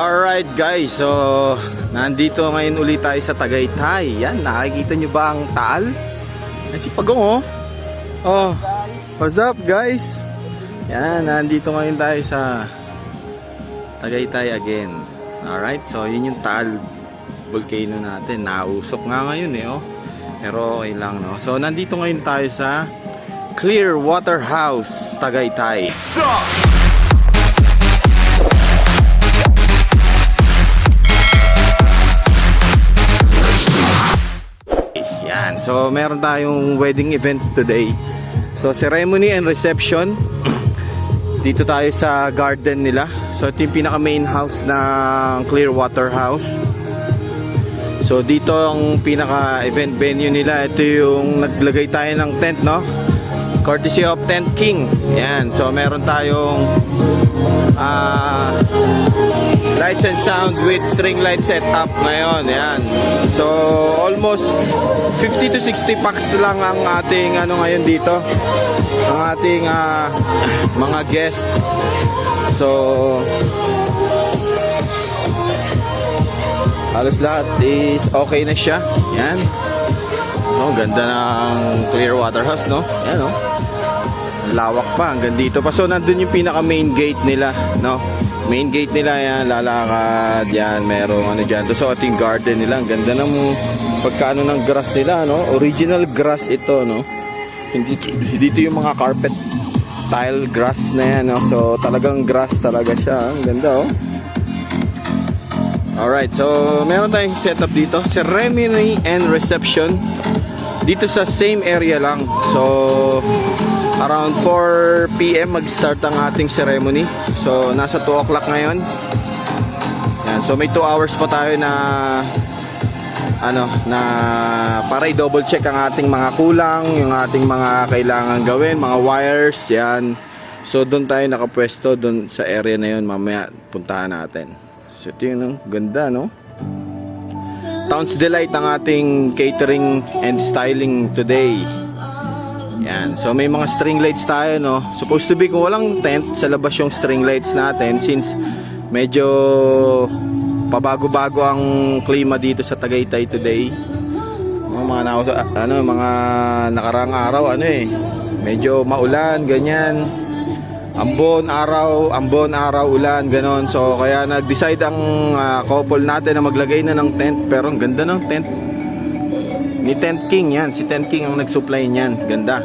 Alright guys, so nandito ngayon ulit tayo sa Tagaytay. Yan, nakikita nyo ba ang taal? Yan si Pagong oh. Oh, what's up guys? Yan, nandito ngayon tayo sa Tagaytay again. Alright, so yun yung taal volcano natin. Nausok nga ngayon eh oh. Pero okay lang no. So nandito ngayon tayo sa Clearwater House, Tagaytay. So meron tayong wedding event today. So ceremony and reception. Dito tayo sa garden nila. So ito yung pinaka main house ng Clearwater House. So dito ang pinaka event venue nila. Ito yung naglagay tayo ng tent no. Courtesy of Tent King. Yan. So meron tayong lights and sound with string light setup ngayon. Yan. So almost 50 to 60 packs lang ang ating ngayon dito. Ang ating mga guests. So halos lahat is okay na siya. Yan. No, ganda ng Clearwater House, no? Yan, no? Lawak pa hanggang dito pa. So nandun yung pinaka main gate nila, no? Main gate nila yan, lalakad yan, merong dyan. So ating garden nila, ang ganda ng pagkaano ng grass nila, no? Original grass ito, no? Hindi dito yung mga carpet tile grass na yan, no? So talagang grass talaga siya, ang ganda, oh. Alright, so meron tayong setup dito, ceremony and reception dito sa same area lang. So around 4 PM mag-start ang ating ceremony. So nasa 2 o'clock ngayon. Yan, so may 2 hours pa tayo na para i-double check ang ating mga kulang, yung ating mga kailangan gawin, mga wires, yan. So doon tayo nakapwesto doon sa area na yun, mamaya puntahan natin. So ito yung ganda, no? Town's Delight ang ating catering and styling today. Yan. So may mga string lights tayo, no? Supposed to be kung walang tent sa labas yung string lights natin since medyo pabago-bago ang klima dito sa Tagaytay today. Mga nakaraang araw medyo maulan, ganyan. Ambon araw, ulan, ganon. So kaya nag-decide ang couple natin na maglagay na ng tent. Pero ang ganda ng tent ni Tent King yan. Si Tent King ang nag-supply niyan. Ganda.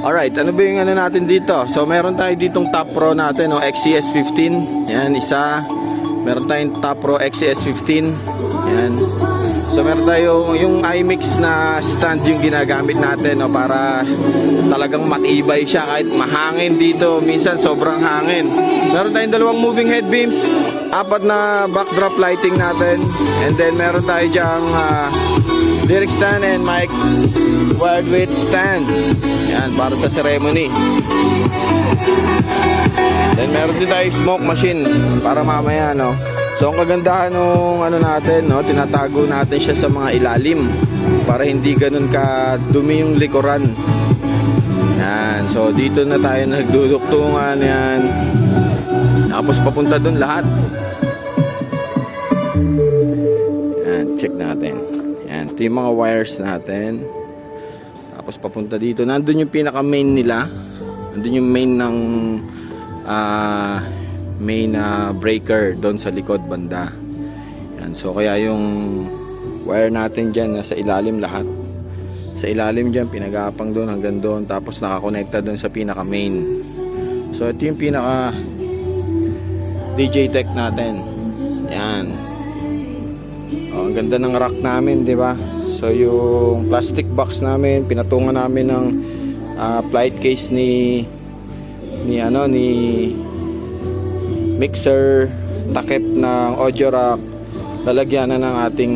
Alright, ano ba yung natin dito? So meron tayo ditong Top Pro natin, no? XCS15. Yan, isa. Meron tayong Top Pro XCS15. Yan. So meron tayo yung iMix na stand yung ginagamit natin, no, para talagang matibay siya kahit mahangin dito. Minsan sobrang hangin. Meron tayong 2 moving headbeams, 4 na backdrop lighting natin, and then meron tayo dyang lyric stand and mic wired with stand. Yan, para sa ceremony. Then meron din tayo smoke machine para mamaya, no. So ang kagandahan nung natin, no, tinatago natin siya sa mga ilalim para hindi ganun ka dumi yung likuran. Yan. So dito na tayo nagduduktungan yan. Tapos papunta dun lahat. Yan, check natin. Yan, ito yung mga wires natin. Tapos papunta dito. Nandun yung pinaka main nila. Nandun yung main ng breaker doon sa likod banda. Yan, so kaya yung wire natin dyan nasa ilalim lahat. Sa ilalim dyan, pinagapang doon hanggang doon, tapos nakakonekta doon sa pinaka main. So ito yung pinaka DJ tech natin. Yan. Oh, ang ganda ng rack namin, di ba? So yung plastic box namin, pinatungan namin ng flight case ni mixer, takip ng audio rack, lalagyan na ng ating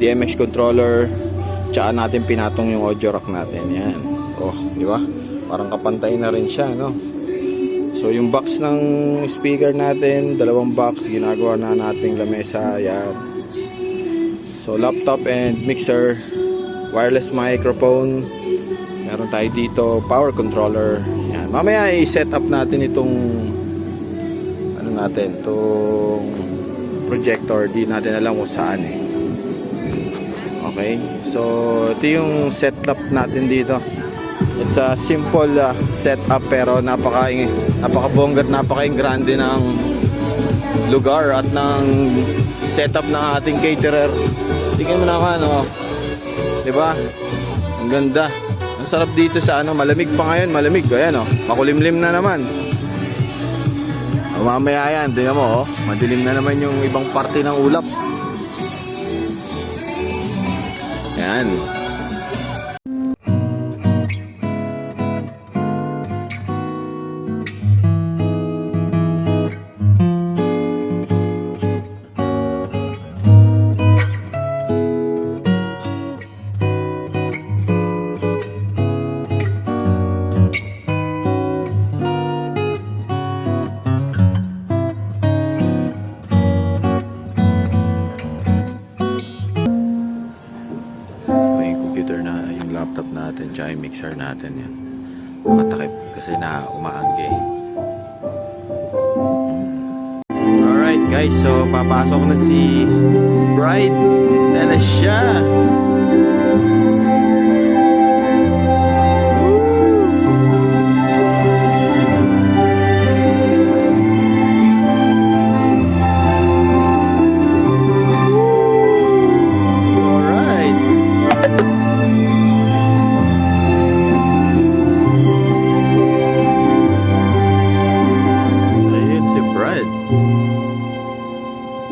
DMX controller, tsaka natin pinatong yung audio rack natin. Yan. Oh, di ba? Parang kapantay na rin siya, no? So yung box ng speaker natin, 2 box, ginagawa na nating lamesa. Yan. So laptop and mixer, wireless microphone, meron tayo dito, power controller. Yan. Mamaya i-set up natin itong lang natin itong projector, di natin alam kung saan eh. Okay, so ito yung setup natin dito. It's a simple setup pero napakabongga at napaka-grande ng lugar at ng setup ng ating caterer. Tingnan mo naman, oh. 'Di ba? Ang ganda. Ang sarap dito sa malamig pa ngayon, malamig. Ayan, oh. Makulimlim na naman. Mamaya yan, tingnan mo, oh. Madilim na naman yung ibang parte ng ulap. Yan. Laptop natin tsaka yung mixer natin yan nakatakip kasi na umaangge. Alright guys, so papasok na si Bride. Yan na siya.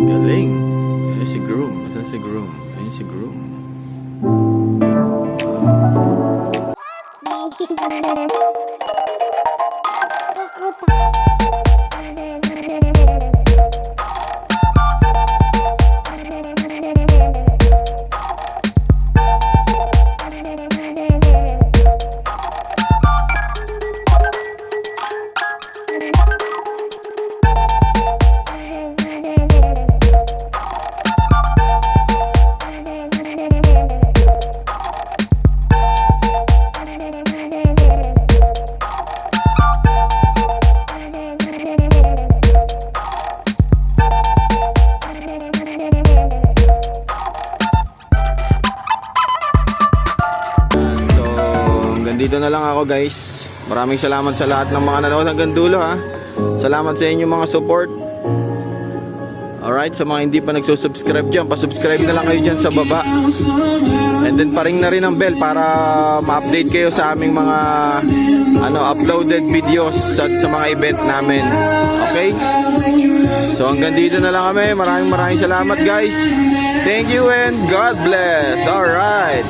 Galing. Ayan si groom. Ayan si groom. Ayan si groom. Dito na lang ako guys. Maraming salamat sa lahat ng mga nanonood hanggang dulo ha. Salamat sa inyong mga support. Alright, sa mga hindi pa nagsusubscribe dyan, pasubscribe na lang kayo dyan sa baba. And then paring na rin ang bell para ma-update kayo sa aming mga uploaded videos at sa mga event namin. Okay? So hanggang dito na lang kami. Maraming salamat guys. Thank you and God bless. Alright.